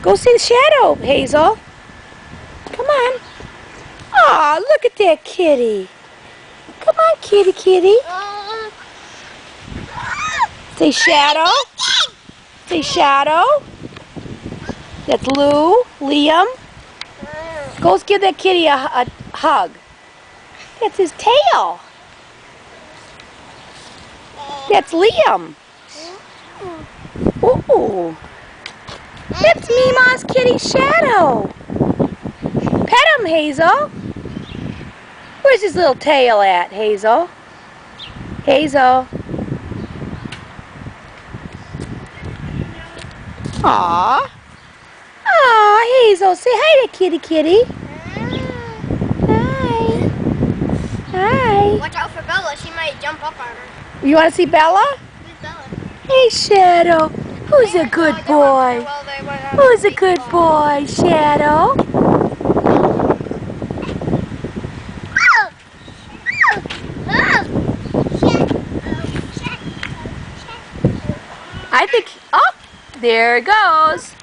Go see the shadow, Hazel. Come on. Aw, look at that kitty. Come on, kitty, kitty. Say shadow. Say shadow. That's Lou, Liam. Go give that kitty a hug. That's his tail. That's Liam. Ooh. That's Memaw's kitty Shadow. Pet him, Hazel. Where's his little tail at, Hazel? Hazel. Aw. Aw, Hazel. Say hi to kitty kitty. Hi. Hi. Watch out for Bella. She might jump up on her. You want to see Bella? Who's Bella? Hey, Shadow. Who's a good boy? Who's a good boy, Shadow? I think, oh, there it goes.